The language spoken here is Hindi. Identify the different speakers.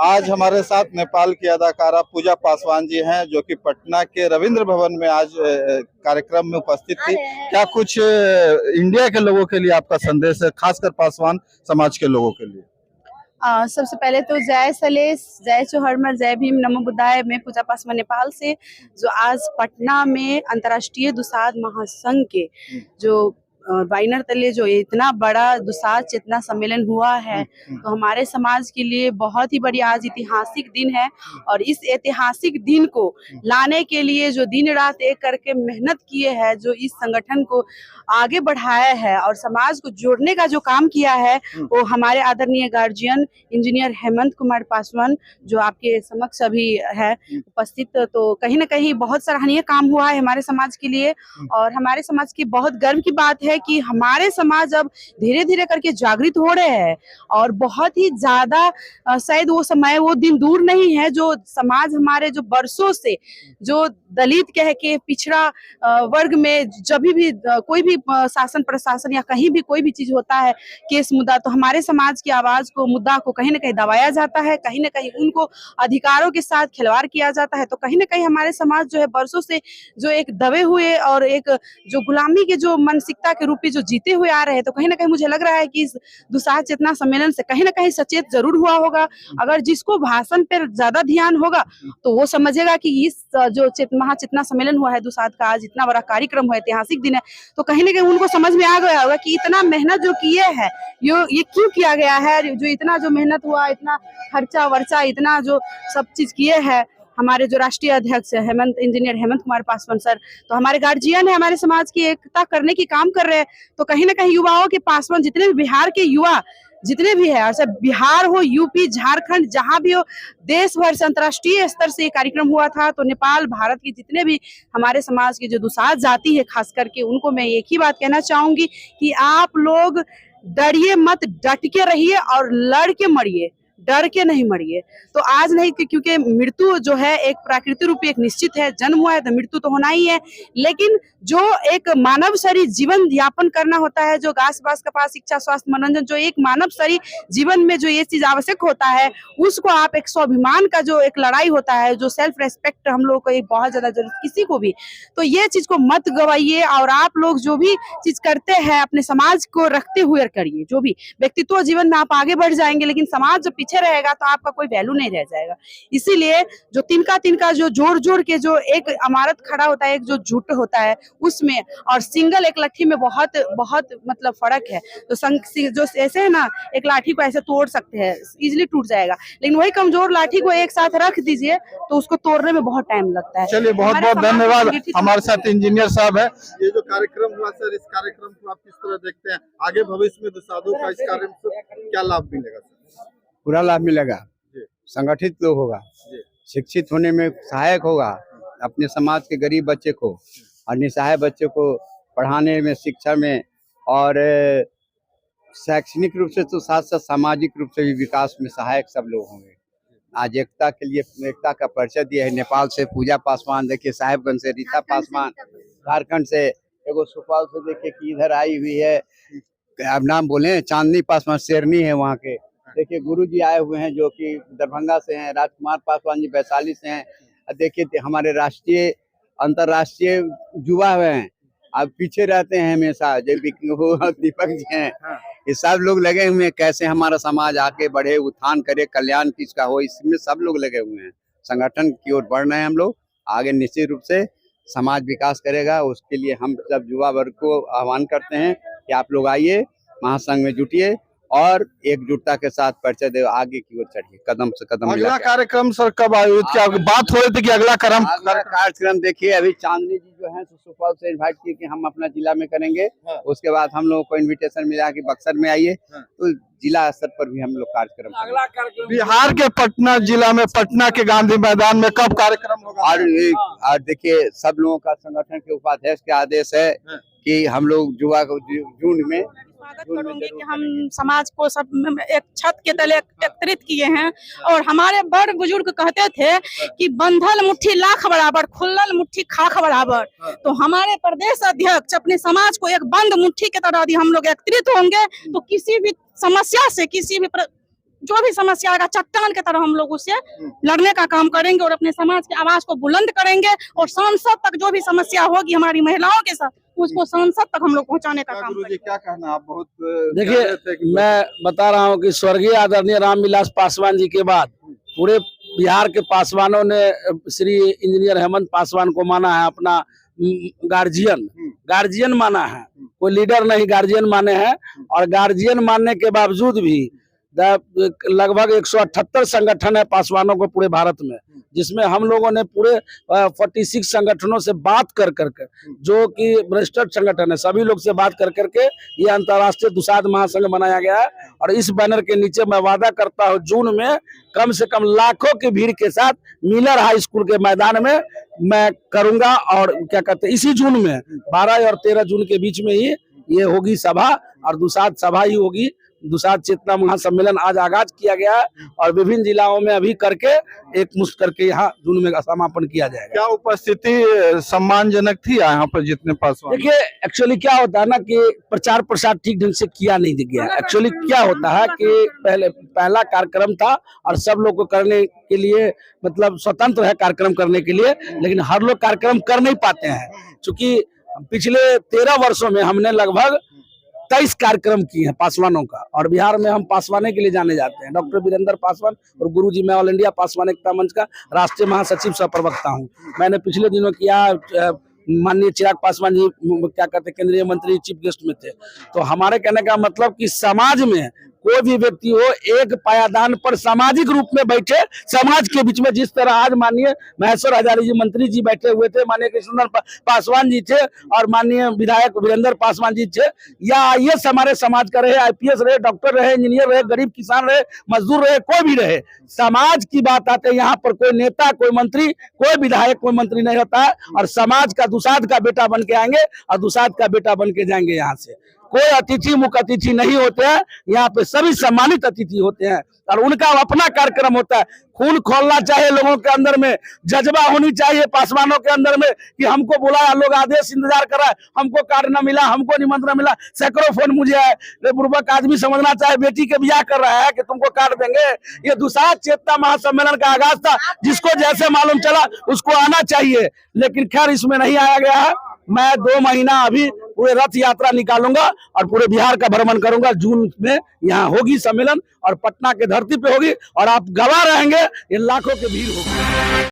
Speaker 1: आज हमारे साथ नेपाल की अदाकारा पूजा पासवान जी हैं, जो कि पटना के रविंद्र भवन में आज कार्यक्रम में उपस्थित थी। क्या कुछ इंडिया के लोगों के लिए आपका संदेश है, खासकर पासवान समाज के लोगों के लिए?
Speaker 2: सबसे पहले तो जय सलेश, जय चौहरमल, जय भीम, नमो बुद्धाय। मैं पूजा पासवान नेपाल से, जो आज पटना में अंतर्राष्ट्रीय दुसाध महासंघ के जो बैनर तले जो इतना बड़ा दुसाध चेतना सम्मेलन हुआ है, तो हमारे समाज के लिए बहुत ही बड़ी आज ऐतिहासिक दिन है। और इस ऐतिहासिक दिन को लाने के लिए जो दिन रात एक करके मेहनत किए हैं, जो इस संगठन को आगे बढ़ाया है और समाज को जोड़ने का जो काम किया है, वो हमारे आदरणीय गार्जियन इंजीनियर हेमंत कुमार पासवान, जो आपके समक्ष अभी है उपस्थित। तो कहीं ना कहीं बहुत सराहनीय काम हुआ है हमारे समाज के लिए, और हमारे समाज की बहुत गर्व की बात है कि हमारे समाज अब धीरे धीरे करके जागृत हो रहे हैं। और बहुत ही ज्यादा शायद वो समय, वो दिन दूर नहीं है जो समाज हमारे जो बरसों से जो दलित कह के पिछड़ा वर्ग में जब भी कोई भी शासन प्रशासन या कहीं भी कोई भी चीज होता है, केस मुद्दा, तो हमारे समाज की आवाज को, मुद्दा को कहीं ना कहीं दबाया जाता है, कहीं ना कहीं उनको अधिकारों के साथ खिलवाड़ किया जाता है। तो कहीं ना कहीं हमारे समाज जो है बरसों से जो एक दबे हुए और एक जो गुलामी के जो मानसिकता के रूप में जो जीते हुए आ रहे हैं, तो कहीं ना कहीं मुझे लग रहा है कि इस दुसाध चेतना सम्मेलन से कहीं ना कहीं सचेत जरूर हुआ होगा। अगर जिसको भाषण पर ज्यादा ध्यान होगा तो वो समझेगा कि इस जो महाचेतना सम्मेलन हुआ है दुसाध का, आज इतना बड़ा कार्यक्रम हुआ, ऐतिहासिक दिन है, तो कहीं ना कहीं उनको समझ में आ गया होगा कि इतना मेहनत जो किए हैं, ये क्यों किया गया है, जो इतना जो मेहनत हुआ, इतना खर्चा वर्चा, इतना जो सब चीज किए हैं हमारे जो राष्ट्रीय अध्यक्ष है इंजीनियर हेमंत कुमार पासवान सर, तो हमारे गार्जियन है, हमारे समाज की एकता करने की काम कर रहे हैं। तो कहीं ना कहीं युवाओं के पासवान, जितने भी बिहार के युवा जितने भी है, और बिहार हो, यूपी, झारखंड, जहां भी हो, देश भर से अंतर्राष्ट्रीय स्तर से ये कार्यक्रम हुआ था। तो नेपाल, भारत की जितने भी हमारे समाज की जो दुसाध जाति है, खास करके उनको मैं एक ही बात कहना चाहूंगी कि आप लोग डरिए मत, डट के रहिए और लड़ के मरिए, डर के नहीं मरिए। तो आज नहीं, क्योंकि मृत्यु जो है एक प्राकृतिक रूप एक निश्चित है, जन्म हुआ है तो मृत्यु तो होना ही है, लेकिन जो एक मानव शरीर जीवन यापन करना होता है, जो घास बास कपास शिक्षा स्वास्थ्य मनोरंजन, जो एक मानव शरीर जीवन में जो ये चीज आवश्यक होता है, उसको आप एक स्वाभिमान का जो एक लड़ाई होता है, जो सेल्फ रेस्पेक्ट हम लोग को एक बहुत ज्यादा जरूरत किसी को भी, तो ये चीज को मत गवाइए। और आप लोग जो भी चीज करते हैं अपने समाज को रखते हुए करिए। जो भी व्यक्तित्व जीवन में आप आगे बढ़ जाएंगे, लेकिन समाज जो पीछे रहेगा तो आपका कोई वैल्यू नहीं रह जाएगा। इसीलिए जो तिनका जो जोड़ के जो एक इमारत खड़ा होता है, एक जो झूठ होता है उसमें, और सिंगल एक लाठी में बहुत बहुत मतलब फर्क है। तो जो ऐसे है ना, एक लाठी को ऐसे तोड़ सकते हैं, इजिली टूट जाएगा, लेकिन वही कमजोर लाठी को एक साथ रख दीजिए तो उसको तोड़ने में बहुत टाइम लगता है।
Speaker 1: चलिए, बहुत बहुत धन्यवाद। हमारे साथ इंजीनियर साहब है। ये जो कार्यक्रम हुआ सर, इस कार्यक्रम को आप किस तरह देखते हैं? आगे भविष्य में दुसाधों का इस कार्यक्रम से क्या लाभ मिलेगा सर?
Speaker 3: पूरा लाभ मिलेगा, संगठित लोग होगा, शिक्षित होने में सहायक होगा, अपने समाज के गरीब बच्चे को और निसहाय बच्चे को पढ़ाने में, शिक्षा में, और शैक्षणिक रूप से तो साथ साथ सामाजिक रूप से भी विकास में सहायक सब लोग होंगे। आज एकता के लिए, एकता का परिचय दिया है। नेपाल से पूजा पासवान, देखिए साहेबगंज से रीता पासवान, झारखंड से एगो सुपौल से देखिए कि इधर आई हुई है, अब नाम बोले, चांदनी पासवान शेरनी है वहाँ के। देखिए गुरुजी आए हुए हैं जो कि दरभंगा से हैं, राजकुमार पासवान जी वैशाली से हैं। देखिए हमारे राष्ट्रीय अंतर्राष्ट्रीय युवा हैं, अब पीछे रहते हैं हमेशा, जो दीपक जी हैं, ये सब लोग लगे हुए हैं कैसे हमारा समाज आगे बढ़े, उत्थान करे, कल्याण किसका हो, इसमें सब लोग लगे हुए हैं। संगठन की ओर बढ़ रहे हैं हम लोग आगे, निश्चित रूप से समाज विकास करेगा। उसके लिए हम सब युवा वर्ग को आह्वान करते हैं कि आप लोग आइए, महासंघ में जुटिए और एकजुटता के साथ परिचय दे, आगे की ओर चढ़िए, कदम से कदम।
Speaker 1: अगला कार्यक्रम सर कब आयोजित, क्या बात हो रही थी कि अगला
Speaker 3: कार्यक्रम देखिए, अभी चांदनी जी जो है सुपौल से इनवाइट किए कि हम अपना जिला में करेंगे। उसके बाद हम लोगों को इनविटेशन मिला कि बक्सर में आइए, तो जिला स्तर पर भी हम लोग कार्यक्रम।
Speaker 1: अगला कार्यक्रम बिहार के पटना जिला में, पटना के गांधी मैदान में कब कार्यक्रम होगा?
Speaker 3: और देखिए सब लोगों का संगठन के उपाध्यक्ष के आदेश है कि हम लोग युवा को जून में
Speaker 2: स्वागत करूंगी कि हम समाज को सब एक छत के तले एकत्रित किए हैं। और हमारे बड़ बुजुर्ग कहते थे कि बंधल मुट्ठी लाख बराबर, खुलल मुट्ठी खाख बराबर। तो हमारे प्रदेश अध्यक्ष अपने समाज को एक बंद मुट्ठी के तरह यदि हम लोग एकत्रित होंगे तो किसी भी समस्या से, किसी भी
Speaker 4: जो भी समस्या आएगा चट्टान की तरह हम लोग उससे लड़ने का काम करेंगे और अपने समाज की आवाज को बुलंद करेंगे और सांसद तक जो भी समस्या होगी हमारी महिलाओं के साथ उसको सांसद तक हम लोग पहुंचाने का काम
Speaker 1: गुरुजी क्या कहना, आप बहुत
Speaker 5: देखिए मैं बता रहा हूँ कि स्वर्गीय आदरणीय रामविलास पासवान जी के बाद पूरे बिहार के पासवानों ने श्री इंजीनियर हेमंत पासवान को माना है अपना गार्जियन माना है, कोई लीडर नहीं गार्जियन माने हैं। और गार्जियन मानने के बावजूद भी लगभग 178 संगठन है पासवानों को पूरे भारत में, जिसमें हम लोगों ने पूरे 46 संगठनों से बात कर करके, जो कि रजिस्टर्ड संगठन है, सभी लोग से बात कर करके ये अंतर्राष्ट्रीय दुसाध महासंघ बनाया गया है। और इस बैनर के नीचे मैं वादा करता हूँ जून में कम से कम लाखों की भीड़ के साथ मिलर हाई स्कूल के मैदान में मैं करूंगा। और क्या कहते हैं, इसी जून में 12 और 13 जून के बीच में ही ये होगी सभा, और दुसाध सभा ही होगी। दुसाध चेतना महासम्मेलन आज आगाज किया गया है और विभिन्न जिलाओं में अभी करके एक मुश्त करके यहाँ जून में समापन किया जाएगा।
Speaker 1: क्या उपस्थिति सम्मानजनक थी यहाँ पर जितने पासवान?
Speaker 5: देखिए एक्चुअली क्या होता है ना कि प्रचार प्रसार ठीक ढंग से किया नहीं गया। एक्चुअली क्या होता है कि पहला कार्यक्रम था और सब लोग को करने के लिए मतलब स्वतंत्र है कार्यक्रम करने के लिए, लेकिन हर लोग कार्यक्रम कर नहीं पाते हैं। चूंकि पिछले 13 वर्षों में हमने लगभग 23 कार्यक्रम किए हैं पासवानों का, और बिहार में हम पासवाने के लिए जाने जाते हैं। डॉक्टर वीरेंद्र पासवान और गुरुजी, मैं ऑल इंडिया पासवान एकता मंच का राष्ट्रीय महासचिव सह प्रवक्ता हूँ। मैंने पिछले दिनों किया, माननीय चिराग पासवान जी क्या कहते हैं केंद्रीय मंत्री चीफ गेस्ट में थे। तो हमारे कहने का मतलब कि समाज में कोई भी व्यक्ति हो एक पायादान पर सामाजिक रूप में बैठे, समाज के बीच में, जिस तरह आज माननीय महेश्वर हजारी जी मंत्री जी बैठे हुए थे, माननीय कृष्णनंदन पासवान जी थे और माननीय विधायक वीरेंद्र पासवान जी थे, या आईएएस हमारे समाज का रहे, आईपीएस रहे, डॉक्टर रहे, इंजीनियर रहे, गरीब किसान रहे, मजदूर रहे, कोई भी रहे, समाज की बात आते हैं यहाँ पर कोई नेता, कोई मंत्री, कोई विधायक, कोई मंत्री नहीं होता है। और समाज का दुसाध का बेटा बन के आएंगे और दुसाध का बेटा बन के जाएंगे। यहाँ से कोई अतिथि मुख्य अतिथि नहीं होते हैं, यहाँ पे सभी सम्मानित अतिथि होते हैं और उनका अपना कार्यक्रम होता है। खून खोलना चाहिए लोगों के अंदर में, जज्बा होनी चाहिए पासवानों के अंदर में कि हमको बुलाया, लोग आदेश इंतजार कर रहा है, हमको कार्ड न मिला, हमको निमंत्रण मिला, सैकड़ों फोन मुझे आए। बुर्बक आदमी समझना चाहे बेटी के ब्याह कर रहा है कि तुमको कार्ड देंगे। ये दुसाध चेतना महासम्मेलन का आगाज था, जिसको जैसे मालूम चला उसको आना चाहिए, लेकिन खैर इसमें नहीं आया गया है। मैं 2 महीना अभी पूरे रथ यात्रा निकालूंगा और पूरे बिहार का भ्रमण करूंगा। जून में यहाँ होगी सम्मेलन और पटना के धरती पे होगी और आप गवाह रहेंगे, ये लाखों की भीड़ होगी।